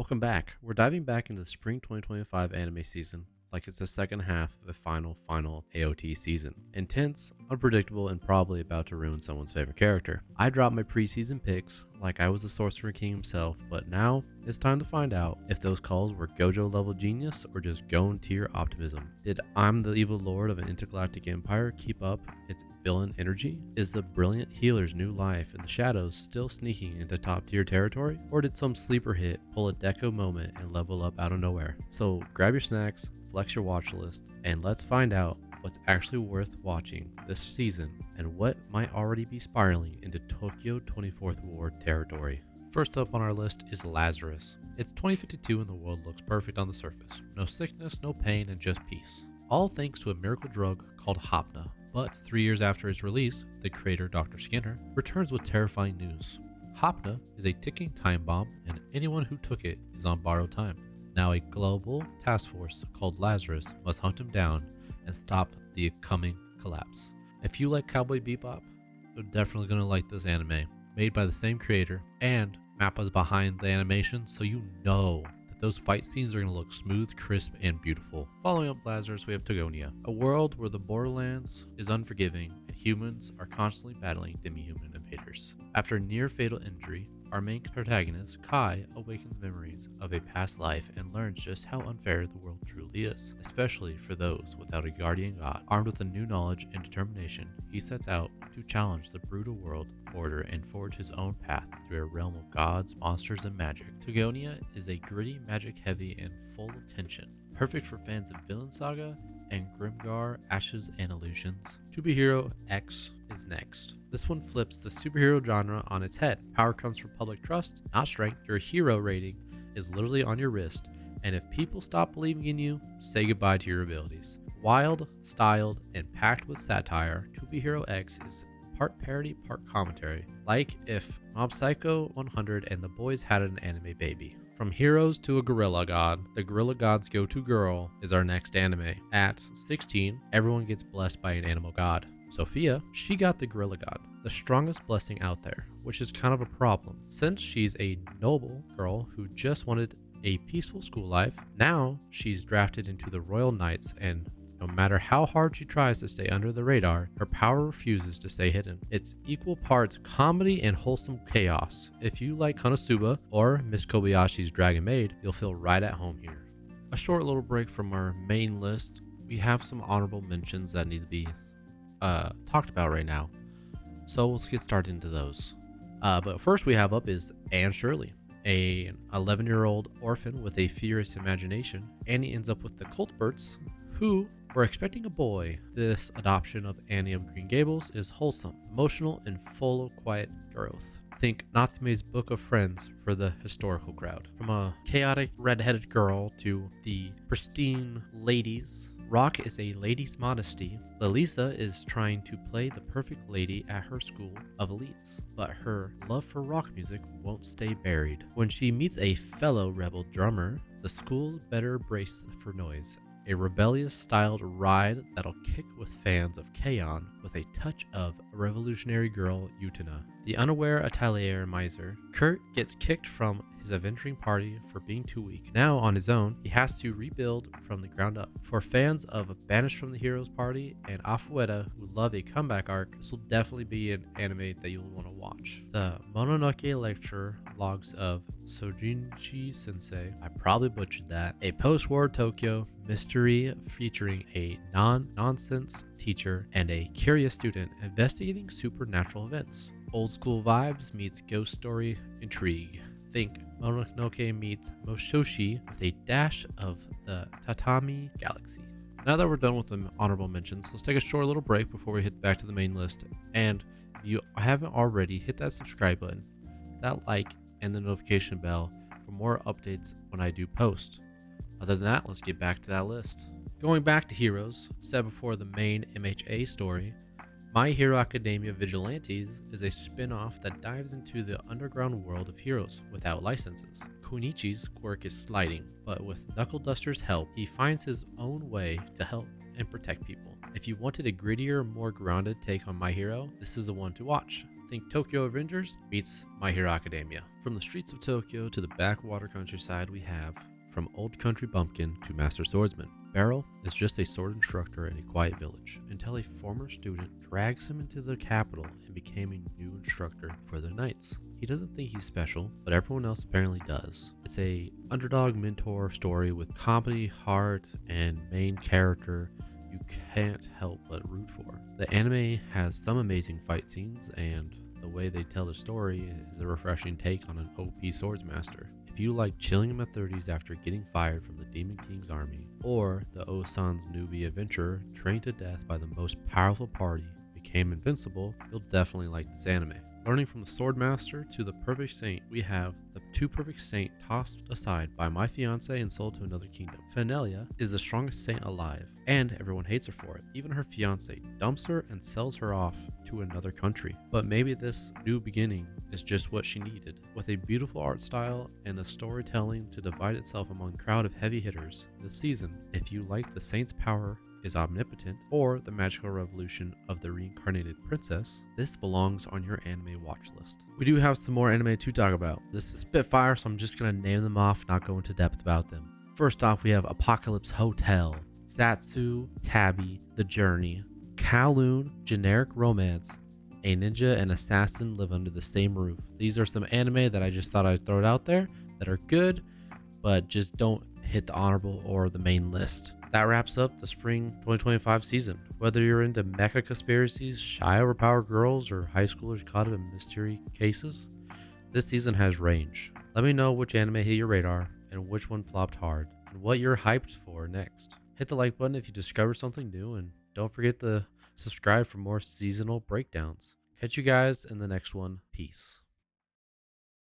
Welcome back. We're diving back into the spring 2025 anime season like it's the second half of a final AOT season. Intense, unpredictable, and probably about to ruin someone's favorite character. I dropped my preseason picks like I was the Sorcerer King himself, but now it's time to find out if those calls were Gojo level genius or just Gon tier optimism. Did I'm the evil lord of an intergalactic empire keep up its villain energy? Is the brilliant healer's new life in the shadows still sneaking into top tier territory? Or did some sleeper hit pull a Deco moment and level up out of nowhere? So grab your snacks, flex your watch list, and let's find out what's actually worth watching this season and what might already be spiraling into Tokyo 24th Ward territory. First up on our list is Lazarus. It's 2052 and the world looks perfect on the surface. No sickness, no pain, and just peace. All thanks to a miracle drug called Hopna. But 3 years after its release, the creator Dr. Skinner returns with terrifying news. Hopna is a ticking time bomb and anyone who took it is on borrowed time. Now a global task force called Lazarus must hunt him down and stop the coming collapse. If you like Cowboy Bebop, you're definitely going to like this anime. Made by the same creator, and Mappa's behind the animation, so you know that those fight scenes are going to look smooth, crisp, and beautiful. Following up Lazarus, we have Teogonia, a world where the borderlands is unforgiving and humans are constantly battling demi-human invaders. After a near-fatal injury, our main protagonist, Kai, awakens memories of a past life and learns just how unfair the world truly is, especially for those without a guardian god. Armed with a new knowledge and determination, he sets out to challenge the brutal world order and forge his own path through a realm of gods, monsters, and magic. Teogonia is a gritty, magic-heavy, and full of tension, perfect for fans of Villain Saga and Grimgar, Ashes, and Illusions. To Be Hero X is next. This one flips the superhero genre on its head. Power comes from public trust, not strength. Your hero rating is literally on your wrist, and if people stop believing in you, say goodbye to your abilities. Wild, styled, and packed with satire, To Be Hero X is part parody, part commentary, like if Mob Psycho 100 and the boys had an anime baby. From heroes to a gorilla god, the gorilla god's go-to girl is our next anime. At 16, everyone gets blessed by an animal god. Sophia, she got the gorilla god, the strongest blessing out there, which is kind of a problem. Since she's a noble girl who just wanted a peaceful school life, now she's drafted into the Royal Knights, and no matter how hard she tries to stay under the radar, her power refuses to stay hidden. It's equal parts comedy and wholesome chaos. If you like Konosuba or Miss Kobayashi's Dragon Maid, you'll feel right at home here. A short little break from our main list, we have some honorable mentions that need to be talked about right now. So let's get started into those. But first we have up is Anne Shirley, an 11-year-old orphan with a furious imagination. Annie ends up with the Coltberts, who were expecting a boy. This adoption of Annie of Green Gables is wholesome, emotional, and full of quiet growth. Think Natsume's Book of Friends for the historical crowd. From a chaotic red-headed girl to the pristine ladies, Rock is a lady's modesty. Lalisa is trying to play the perfect lady at her school of elites, but her love for rock music won't stay buried. When she meets a fellow rebel drummer, the school better brace for noise. A rebellious styled ride that'll kick with fans of K-On! With a touch of revolutionary girl Utena. The unaware atelier miser, Kurt gets kicked from his adventuring party for being too weak. Now on his own, he has to rebuild from the ground up. For fans of Banished from the Heroes Party and Afueta who love a comeback arc, this will definitely be an anime that you'll want to watch. The Mononoke lecture logs of Sojinchi Sensei, I probably butchered that, a post-war Tokyo mystery featuring a non-nonsense teacher and a curious student investigating supernatural events. Old school vibes meets ghost story intrigue. Think Mononoke meets Moshoshi with a dash of the Tatami Galaxy. Now that we're done with the honorable mentions, let's take a short little break before we hit back to the main list. And if you haven't already, hit that subscribe button, that like, and the notification bell for more updates when I do post. Other than that, let's get back to that list. Going back to heroes, said before the main MHA story, My Hero Academia Vigilantes is a spin-off that dives into the underground world of heroes without licenses. Kunichi's quirk is sliding, but with Knuckle Duster's help, he finds his own way to help and protect people. If you wanted a grittier, more grounded take on My Hero, this is the one to watch. Think Tokyo Avengers meets My Hero Academia. From the streets of Tokyo to the backwater countryside, we have from old country bumpkin to master swordsman. Beryl is just a sword instructor in a quiet village until a former student drags him into the capital and became a new instructor for the knights. He doesn't think he's special, but everyone else apparently does. It's a underdog mentor story with comedy, heart, and main character you can't help but root for. The anime has some amazing fight scenes, and the way they tell the story is a refreshing take on an OP swordsmaster. If you like chilling in the 30s after getting fired from the Demon King's army, or the Osan's newbie adventurer trained to death by the most powerful party became invincible, you'll definitely like this anime. Learning from the Swordmaster to the Perfect Saint, we have the two perfect saint tossed aside by my fiance and sold to another kingdom. Fenelia is the strongest saint alive, and everyone hates her for it. Even her fiance dumps her and sells her off to another country. But maybe this new beginning is just what she needed. With a beautiful art style and a storytelling to divide itself among a crowd of heavy hitters this season, if you like the saint's power is omnipotent, or the magical revolution of the reincarnated princess, this belongs on your anime watch list. We do have some more anime to talk about. This is Spitfire, so I'm just going to name them off, not go into depth about them. First off, we have Apocalypse Hotel, Satsu, Tabby, The Journey, Kowloon, Generic Romance, a ninja and assassin live under the same roof. These are some anime that I just thought I'd throw it out there that are good, but just don't hit the honorable or the main list. That wraps up the spring 2025 season. Whether you're into mecha conspiracies, shy overpowered girls, or high schoolers caught up in mystery cases, this season has range. Let me know which anime hit your radar and which one flopped hard and what you're hyped for next. Hit the like button if you discovered something new, and don't forget to subscribe for more seasonal breakdowns. Catch you guys in the next one. Peace.